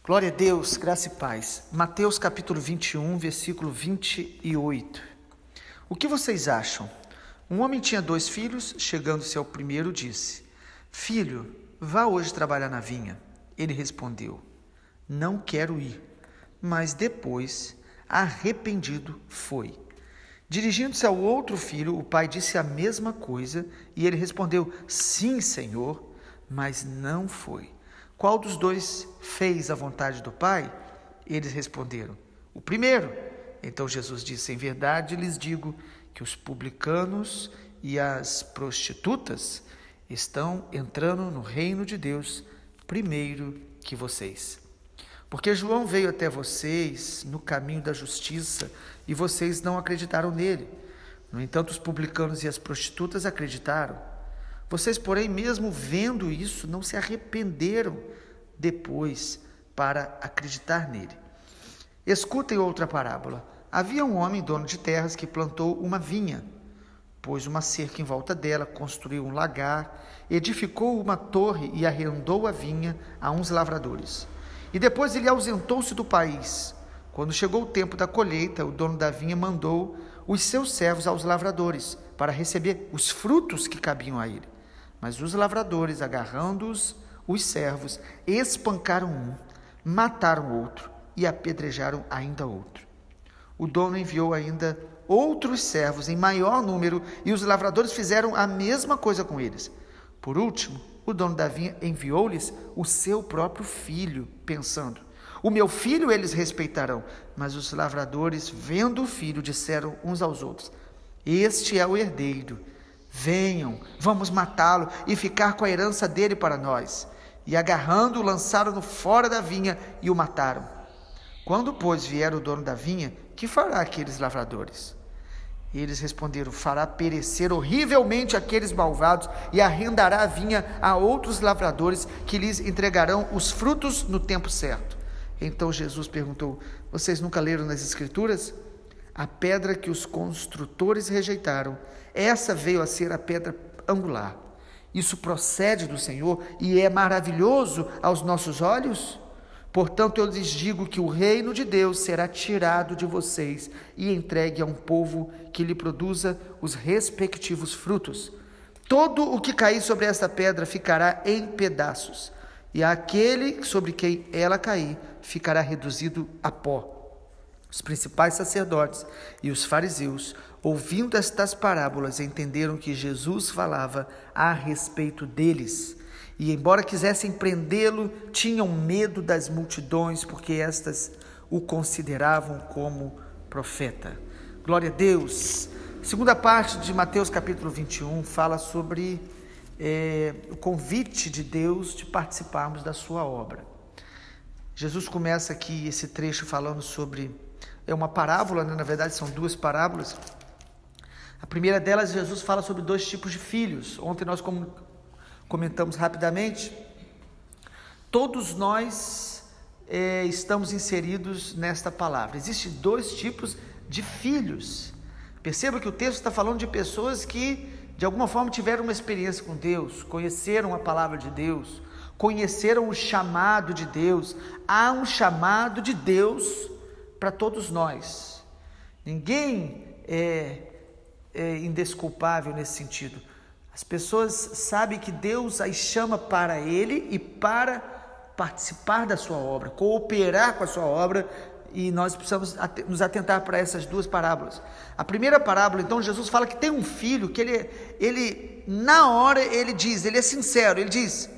Glória a Deus, graça e paz. Mateus capítulo 21, versículo 28. O que vocês acham? Um homem tinha 2 filhos, chegando-se ao primeiro, disse: Filho, vá hoje trabalhar na vinha. Ele respondeu: Não quero ir. Mas depois, arrependido, foi. Dirigindo-se ao outro filho, o pai disse a mesma coisa, e ele respondeu: Sim, Senhor, mas não foi. Qual dos 2 fez a vontade do Pai? Eles responderam: O primeiro. Então Jesus disse: Em verdade lhes digo que os publicanos e as prostitutas estão entrando no reino de Deus primeiro que vocês. Porque João veio até vocês no caminho da justiça e vocês não acreditaram nele. No entanto, os publicanos e as prostitutas acreditaram. Vocês, porém, mesmo vendo isso, não se arrependeram depois para acreditar nele. Escutem outra parábola. Havia um homem, dono de terras, que plantou uma vinha, pôs uma cerca em volta dela, construiu um lagar, edificou uma torre e arrendou a vinha a uns lavradores. E depois ele ausentou-se do país. Quando chegou o tempo da colheita, o dono da vinha mandou os seus servos aos lavradores para receber os frutos que cabiam a ele. Mas os lavradores, agarrando-os, os servos, espancaram um, mataram outro e apedrejaram ainda outro. O dono enviou ainda outros servos em maior número e os lavradores fizeram a mesma coisa com eles. Por último, o dono da vinha enviou-lhes o seu próprio filho, pensando: O meu filho eles respeitarão. Mas os lavradores, vendo o filho, disseram uns aos outros: Este é o herdeiro. Venham, vamos matá-lo e ficar com a herança dele para nós. E agarrando-o, lançaram-no fora da vinha e o mataram. Quando, pois, vier o dono da vinha, que fará aqueles lavradores? Eles responderam: Fará perecer horrivelmente aqueles malvados e arrendará a vinha a outros lavradores que lhes entregarão os frutos no tempo certo. Então Jesus perguntou: Vocês nunca leram nas Escrituras? A pedra que os construtores rejeitaram, essa veio a ser a pedra angular. Isso procede do Senhor e é maravilhoso aos nossos olhos? Portanto, eu lhes digo que o reino de Deus será tirado de vocês e entregue a um povo que lhe produza os respectivos frutos. Todo o que cair sobre esta pedra ficará em pedaços, e aquele sobre quem ela cair ficará reduzido a pó. Os principais sacerdotes e os fariseus, ouvindo estas parábolas, entenderam que Jesus falava a respeito deles. E, embora quisessem prendê-lo, tinham medo das multidões, porque estas o consideravam como profeta. Glória a Deus. A segunda parte de Mateus capítulo 21 fala sobre o convite de Deus de participarmos da sua obra. Jesus começa aqui esse trecho falando sobre... É uma parábola, né? Na verdade são 2 parábolas. A primeira delas, Jesus fala sobre 2 tipos de filhos. Ontem nós comentamos rapidamente. Todos nós estamos inseridos nesta palavra. Existem 2 tipos de filhos. Perceba que o texto está falando de pessoas que de alguma forma tiveram uma experiência com Deus, conheceram a palavra de Deus, conheceram o chamado de Deus. Há um chamado de Deus para todos nós. Ninguém é indesculpável nesse sentido. As pessoas sabem que Deus as chama para Ele e para participar da sua obra, cooperar com a sua obra, e nós precisamos nos atentar para essas 2 parábolas. A primeira parábola, então, Jesus fala que tem um filho que ele na hora, ele diz, ele é sincero, ele diz: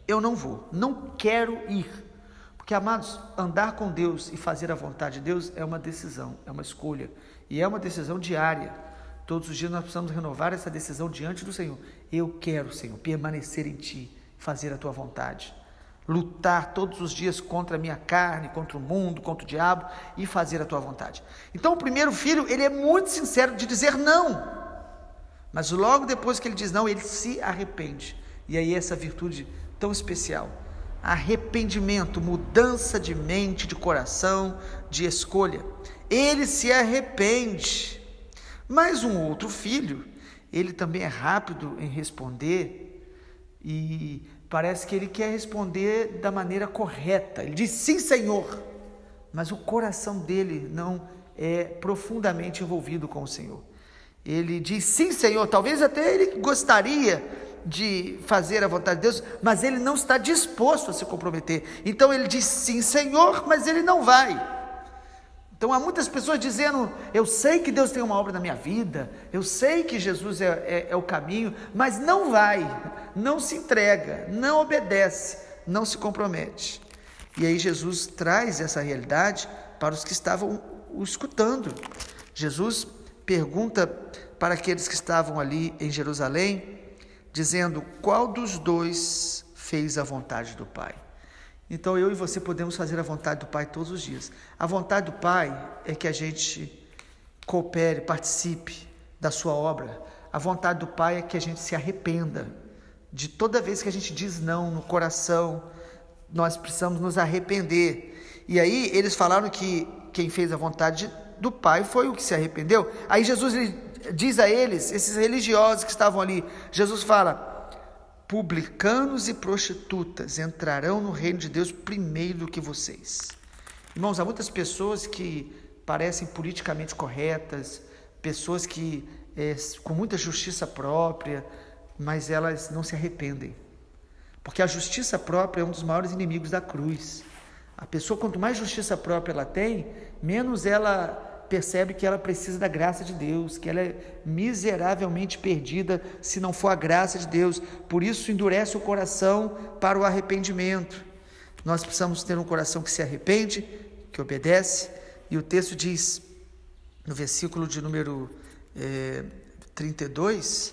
Eu não vou, não quero ir. Porque, amados, andar com Deus e fazer a vontade de Deus é uma decisão, é uma escolha, e é uma decisão diária. Todos os dias nós precisamos renovar essa decisão diante do Senhor. Eu quero, Senhor, permanecer em Ti, fazer a Tua vontade, lutar todos os dias contra a minha carne, contra o mundo, contra o diabo, e fazer a Tua vontade. Então o primeiro filho, ele é muito sincero de dizer não, mas logo depois que ele diz não, ele se arrepende, e aí essa virtude tão especial, arrependimento, mudança de mente, de coração, de escolha. Ele se arrepende. Mas um outro filho, ele também é rápido em responder e parece que ele quer responder da maneira correta. Ele diz sim, Senhor, mas o coração dele não é profundamente envolvido com o Senhor. Ele diz sim, Senhor, talvez até ele gostaria de fazer a vontade de Deus, mas ele não está disposto a se comprometer. Então ele diz sim, Senhor, mas ele não vai. Então há muitas pessoas dizendo, eu sei que Deus tem uma obra na minha vida, eu sei que Jesus é o caminho, mas não vai, não se entrega, não obedece, não se compromete. E aí Jesus traz essa realidade para os que estavam o escutando. Jesus pergunta para aqueles que estavam ali em Jerusalém, dizendo, qual dos dois fez a vontade do Pai? Então eu e você podemos fazer a vontade do Pai todos os dias. A vontade do Pai é que a gente coopere, participe da sua obra. A vontade do Pai é que a gente se arrependa de toda vez que a gente diz não no coração. Nós precisamos nos arrepender. E aí eles falaram que quem fez a vontade do Pai foi o que se arrependeu. Aí Jesus diz a eles, esses religiosos que estavam ali, Jesus fala, publicanos e prostitutas entrarão no reino de Deus primeiro do que vocês. Irmãos, há muitas pessoas que parecem politicamente corretas, pessoas que com muita justiça própria, mas elas não se arrependem. Porque a justiça própria é um dos maiores inimigos da cruz. A pessoa, quanto mais justiça própria ela tem, menos ela percebe que ela precisa da graça de Deus, que ela é miseravelmente perdida se não for a graça de Deus. Por isso endurece o coração para o arrependimento. Nós precisamos ter um coração que se arrepende, que obedece, e o texto diz, no versículo de número 32,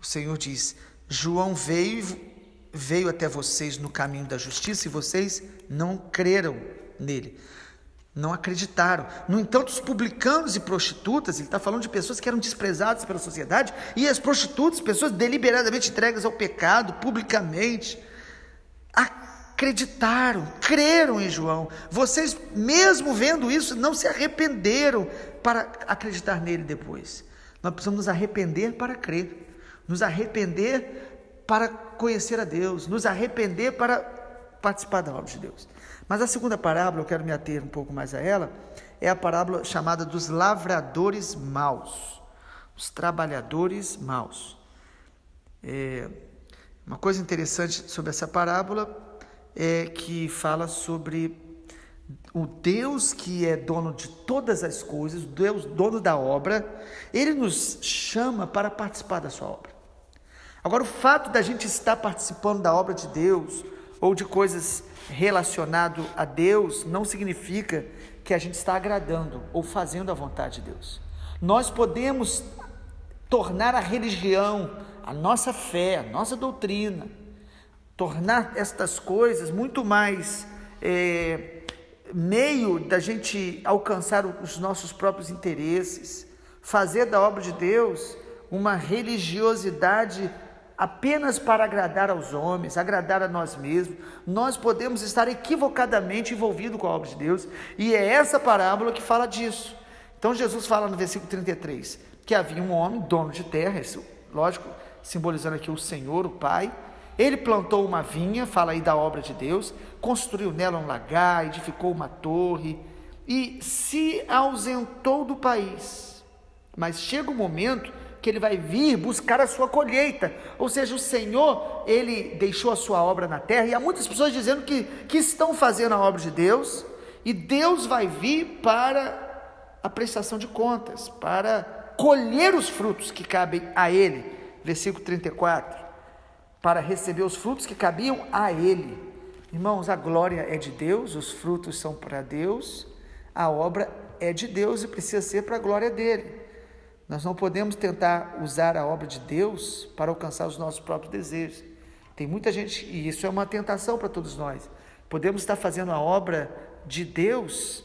o Senhor diz, João veio até vocês no caminho da justiça e vocês não creram nele. Não acreditaram. No entanto, os publicanos e prostitutas, ele está falando de pessoas que eram desprezadas pela sociedade, e as prostitutas, pessoas deliberadamente entregues ao pecado, publicamente, acreditaram, creram em João. Vocês, mesmo vendo isso, não se arrependeram para acreditar nele depois. Nós precisamos nos arrepender para crer, nos arrepender para conhecer a Deus, nos arrepender para participar da obra de Deus. Mas a segunda parábola, eu quero me ater um pouco mais a ela, é a parábola chamada dos lavradores maus, os trabalhadores maus. Uma coisa interessante sobre essa parábola é que fala sobre o Deus que é dono de todas as coisas, Deus dono da obra, ele nos chama para participar da sua obra. Agora, o fato da gente estar participando da obra de Deus, ou de coisas relacionadas a Deus, não significa que a gente está agradando ou fazendo a vontade de Deus. Nós podemos tornar a religião, a nossa fé, a nossa doutrina, tornar estas coisas muito mais meio da gente alcançar os nossos próprios interesses, fazer da obra de Deus uma religiosidade apenas para agradar aos homens, agradar a nós mesmos. Nós podemos estar equivocadamente envolvidos com a obra de Deus, e é essa parábola que fala disso. Então Jesus fala no versículo 33, que havia um homem, dono de terra, isso, lógico, simbolizando aqui o Senhor, o Pai. Ele plantou uma vinha, fala aí da obra de Deus, construiu nela um lagar, edificou uma torre, e se ausentou do país. Mas chega um momento que ele vai vir buscar a sua colheita, ou seja, o Senhor, ele deixou a sua obra na terra, e há muitas pessoas dizendo que estão fazendo a obra de Deus, e Deus vai vir para a prestação de contas, para colher os frutos que cabem a ele, versículo 34, para receber os frutos que cabiam a ele. Irmãos, a glória é de Deus, os frutos são para Deus, a obra é de Deus e precisa ser para a glória dele. Nós não podemos tentar usar a obra de Deus para alcançar os nossos próprios desejos. Tem muita gente, e isso é uma tentação para todos nós. Podemos estar fazendo a obra de Deus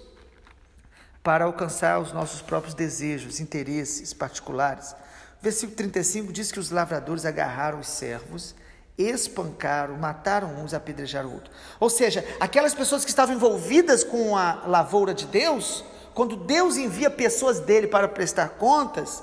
para alcançar os nossos próprios desejos, interesses particulares. Versículo 35 diz que os lavradores agarraram os servos, espancaram, mataram uns, apedrejaram outros. Ou seja, aquelas pessoas que estavam envolvidas com a lavoura de Deus, quando Deus envia pessoas dele para prestar contas,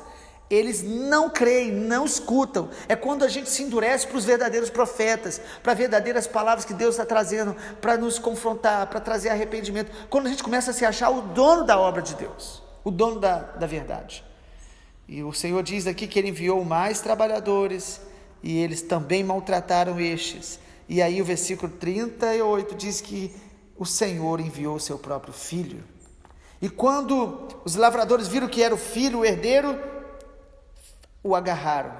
eles não creem, não escutam. É quando a gente se endurece para os verdadeiros profetas, para verdadeiras palavras que Deus está trazendo, para nos confrontar, para trazer arrependimento. Quando a gente começa a se achar o dono da obra de Deus, o dono da verdade. E o Senhor diz aqui que Ele enviou mais trabalhadores, e eles também maltrataram estes. E aí o versículo 38 diz que o Senhor enviou o seu próprio filho. E quando os lavradores viram que era o filho, o herdeiro, o agarraram,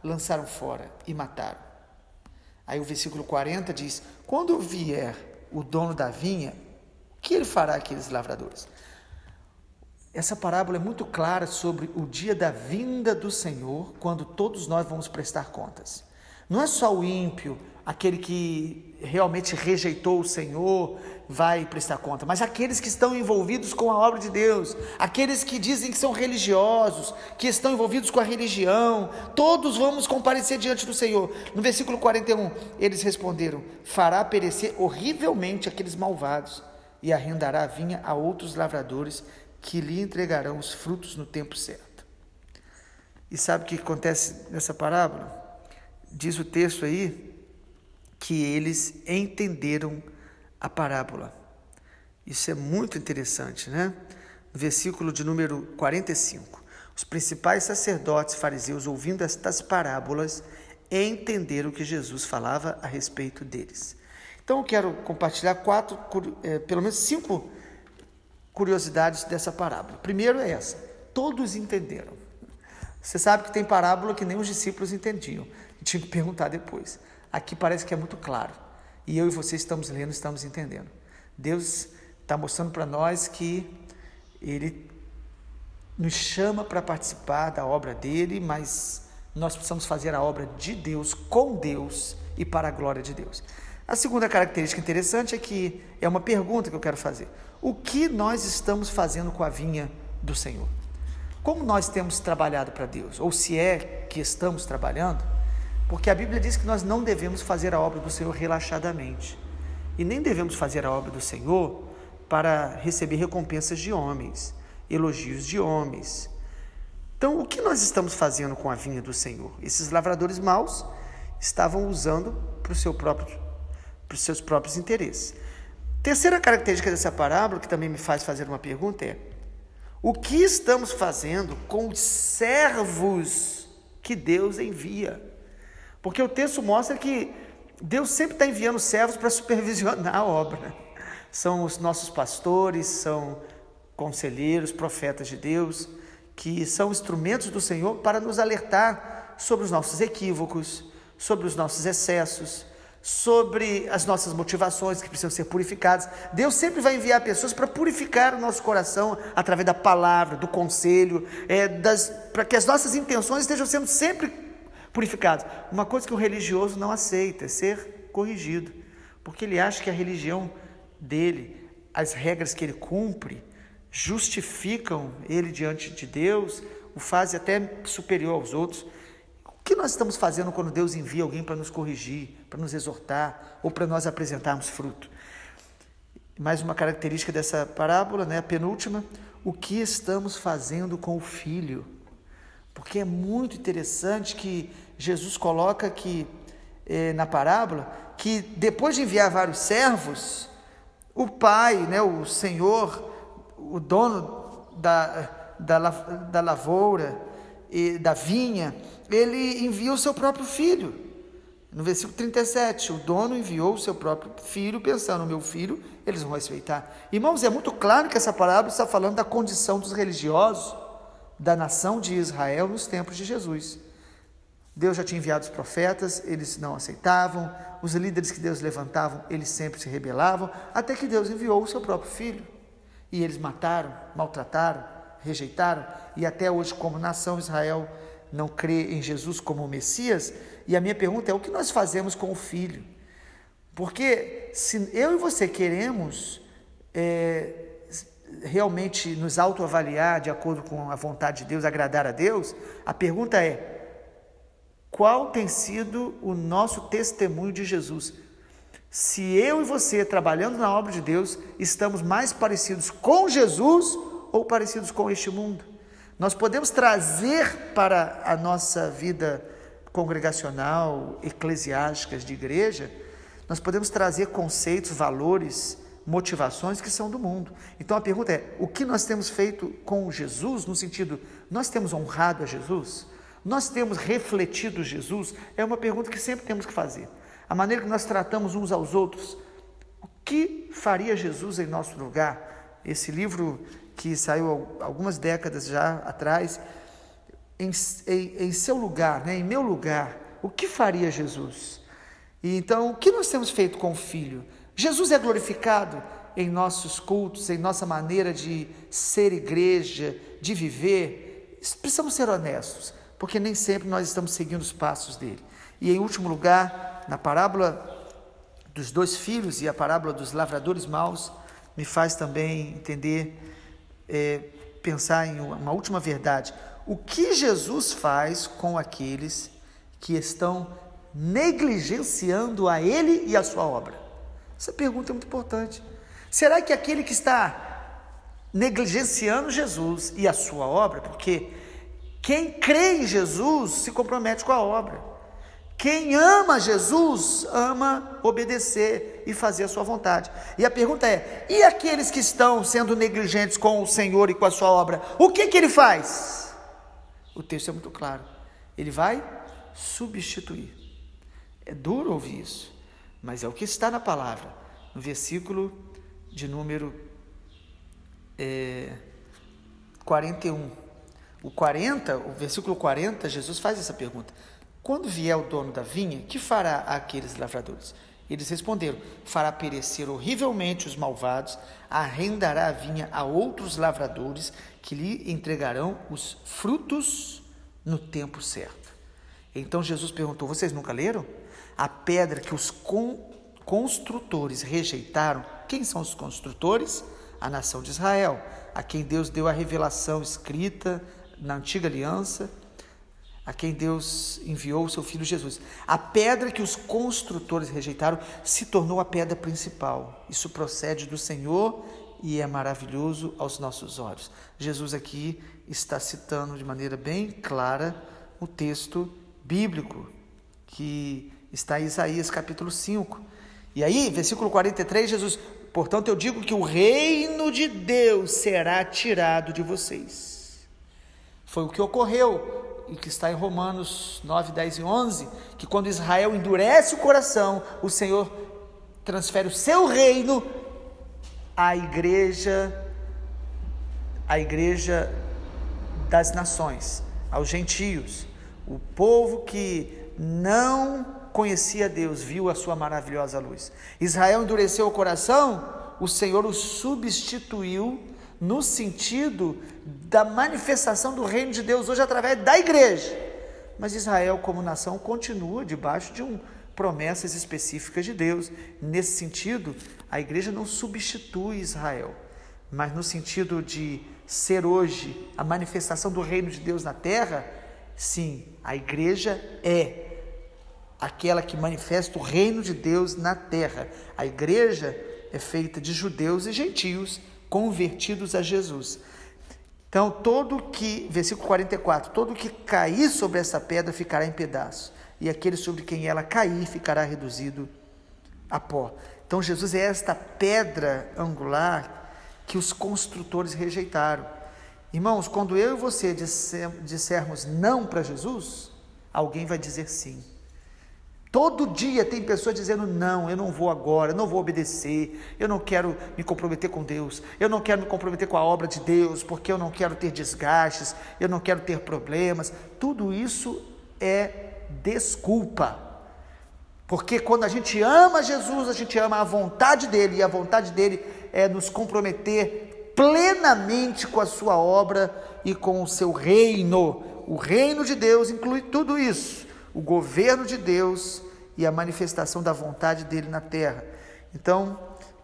lançaram fora e mataram. Aí o versículo 40 diz: quando vier o dono da vinha, o que ele fará àqueles lavradores? Essa parábola é muito clara sobre o dia da vinda do Senhor, quando todos nós vamos prestar contas. Não é só o ímpio, aquele que realmente rejeitou o Senhor, vai prestar conta, mas aqueles que estão envolvidos com a obra de Deus, aqueles que dizem que são religiosos, que estão envolvidos com a religião, todos vamos comparecer diante do Senhor. No versículo 41, eles responderam: fará perecer horrivelmente aqueles malvados e arrendará a vinha a outros lavradores que lhe entregarão os frutos no tempo certo. E sabe o que acontece nessa parábola? Diz o texto aí que eles entenderam a parábola. Isso é muito interessante, né? No versículo de número 45, os principais sacerdotes fariseus, ouvindo estas parábolas, entenderam que Jesus falava a respeito deles. Então eu quero compartilhar pelo menos 5 curiosidades dessa parábola. Primeiro é essa: todos entenderam. Você sabe que tem parábola que nem os discípulos entendiam, tinha que perguntar depois. Aqui parece que é muito claro, e eu e você estamos lendo, estamos entendendo. Deus está mostrando para nós que Ele nos chama para participar da obra dEle, mas nós precisamos fazer a obra de Deus, com Deus e para a glória de Deus. A segunda característica interessante é que é uma pergunta que eu quero fazer: o que nós estamos fazendo com a vinha do Senhor? Como nós temos trabalhado para Deus? Ou se é que estamos trabalhando? Porque a Bíblia diz que nós não devemos fazer a obra do Senhor relaxadamente. E nem devemos fazer a obra do Senhor para receber recompensas de homens, elogios de homens. Então, o que nós estamos fazendo com a vinha do Senhor? Esses lavradores maus estavam usando para os seus próprios interesses. Terceira característica dessa parábola, que também me faz fazer uma pergunta, é: o que estamos fazendo com os servos que Deus envia? Porque o texto mostra que Deus sempre está enviando servos para supervisionar a obra. São os nossos pastores, são conselheiros, profetas de Deus, que são instrumentos do Senhor para nos alertar sobre os nossos equívocos, sobre os nossos excessos, sobre as nossas motivações que precisam ser purificadas. Deus sempre vai enviar pessoas para purificar o nosso coração através da palavra, do conselho, para que as nossas intenções estejam sendo sempre purificadas. Uma coisa que o religioso não aceita é ser corrigido, porque ele acha que a religião dele, as regras que ele cumpre, justificam ele diante de Deus, o fazem até superior aos outros. O que nós estamos fazendo quando Deus envia alguém para nos corrigir, para nos exortar, ou para nós apresentarmos fruto? Mais uma característica dessa parábola, né, a penúltima: o que estamos fazendo com o filho? Porque é muito interessante que Jesus coloca aqui na parábola que depois de enviar vários servos, o pai, né, o Senhor, o dono da lavoura e da vinha, ele envia o seu próprio filho. No versículo 37, o dono enviou o seu próprio filho, pensando: no meu filho eles vão respeitar. Irmãos, é muito claro que essa parábola está falando da condição dos religiosos da nação de Israel nos tempos de Jesus. Deus já tinha enviado os profetas, eles não aceitavam. Os líderes que Deus levantavam, eles sempre se rebelavam, até que Deus enviou o seu próprio filho. E eles mataram, maltrataram, rejeitaram, e até hoje, como nação, Israel não crê em Jesus como o Messias. E a minha pergunta é: o que nós fazemos com o filho? Porque se eu e você queremos realmente nos autoavaliar de acordo com a vontade de Deus, agradar a Deus, a pergunta é: qual tem sido o nosso testemunho de Jesus? Se eu e você, trabalhando na obra de Deus, estamos mais parecidos com Jesus ou parecidos com este mundo? Nós podemos trazer para a nossa vida congregacional, eclesiástica, de igreja, nós podemos trazer conceitos, valores, motivações que são do mundo. Então a pergunta é, o que nós temos feito com Jesus, no sentido, nós temos honrado a Jesus? Nós temos refletido Jesus? É uma pergunta que sempre temos que fazer. A maneira que nós tratamos uns aos outros, o que faria Jesus em nosso lugar? Esse livro que saiu algumas décadas já atrás, em seu lugar, em meu lugar, o que faria Jesus? E então, o que nós temos feito com o Filho? Jesus é glorificado em nossos cultos, em nossa maneira de ser igreja, de viver? Precisamos ser honestos, porque nem sempre nós estamos seguindo os passos dele. E em último lugar, na parábola dos 2 filhos e a parábola dos lavradores maus, me faz também entender, pensar em uma última verdade. O que Jesus faz com aqueles que estão negligenciando a ele e a sua obra? Essa pergunta é muito importante. Será que aquele que está negligenciando Jesus e a sua obra, porque quem crê em Jesus se compromete com a obra, quem ama Jesus ama obedecer e fazer a sua vontade. E a pergunta é, e aqueles que estão sendo negligentes com o Senhor e com a sua obra, o que ele faz? O texto é muito claro, ele vai substituir. É duro ouvir isso, mas é o que está na palavra, no versículo de número 41. O versículo 40, Jesus faz essa pergunta: quando vier o dono da vinha, que fará àqueles lavradores? Eles responderam: fará perecer horrivelmente os malvados, arrendará a vinha a outros lavradores, que lhe entregarão os frutos no tempo certo. Então Jesus perguntou: vocês nunca leram? A pedra que os construtores rejeitaram. Quem são os construtores? A nação de Israel, a quem Deus deu a revelação escrita na antiga aliança, a quem Deus enviou o seu Filho Jesus. A pedra que os construtores rejeitaram se tornou a pedra principal. Isso procede do Senhor e é maravilhoso aos nossos olhos. Jesus aqui está citando de maneira bem clara o texto bíblico que está em Isaías capítulo 5. E aí, versículo 43, Jesus: portanto eu digo que o reino de Deus será tirado de vocês. Foi o que ocorreu, e que está em Romanos 9, 10 e 11, que quando Israel endurece o coração, o Senhor transfere o seu reino à igreja das nações, aos gentios. O povo que não conhecia Deus viu a sua maravilhosa luz. Israel endureceu o coração, o Senhor o substituiu no sentido da manifestação do reino de Deus hoje através da igreja. Mas Israel como nação continua debaixo de promessas específicas de Deus. Nesse sentido, a igreja não substitui Israel, mas no sentido de ser hoje a manifestação do reino de Deus na terra, sim, a igreja é aquela que manifesta o reino de Deus na terra. A igreja é feita de judeus e gentios convertidos a Jesus. Então, versículo 44, todo que cair sobre essa pedra ficará em pedaços, e aquele sobre quem ela cair ficará reduzido a pó. Então, Jesus é esta pedra angular que os construtores rejeitaram. Irmãos, quando eu e você dissermos não para Jesus, alguém vai dizer sim. Todo dia tem pessoas dizendo: não, eu não vou agora, eu não vou obedecer, eu não quero me comprometer com Deus, eu não quero me comprometer com a obra de Deus, porque eu não quero ter desgastes, eu não quero ter problemas. Tudo isso é desculpa, porque quando a gente ama Jesus, a gente ama a vontade dele, e a vontade dele é nos comprometer plenamente com a sua obra e com o seu reino. O reino de Deus inclui tudo isso, o governo de Deus e a manifestação da vontade dele na terra. Então,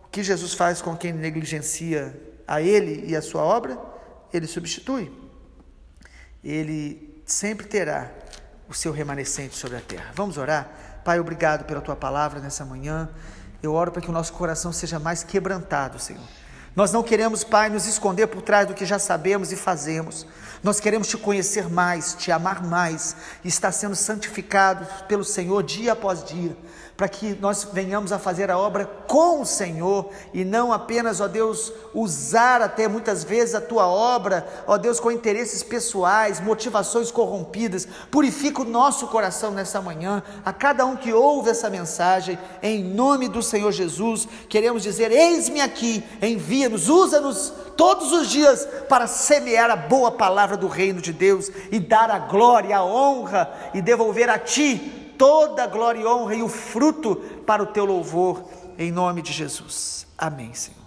o que Jesus faz com quem negligencia a ele e a sua obra? Ele substitui. Ele sempre terá o seu remanescente sobre a terra. Vamos orar? Pai, obrigado pela tua palavra nessa manhã. Eu oro para que o nosso coração seja mais quebrantado, Senhor. Nós não queremos, Pai, nos esconder por trás do que já sabemos e fazemos. Nós queremos Te conhecer mais, Te amar mais, e estar sendo santificados pelo Senhor dia após dia, para que nós venhamos a fazer a obra com o Senhor, e não apenas, ó Deus, usar até muitas vezes a Tua obra, ó Deus, com interesses pessoais, motivações corrompidas. Purifica o nosso coração nessa manhã, a cada um que ouve essa mensagem, em nome do Senhor Jesus. Queremos dizer: eis-me aqui, envia-nos, usa-nos todos os dias para semear a boa palavra do reino de Deus, e dar a glória, a honra, e devolver a Ti toda a glória e honra e o fruto para o Teu louvor, em nome de Jesus. Amém, Senhor.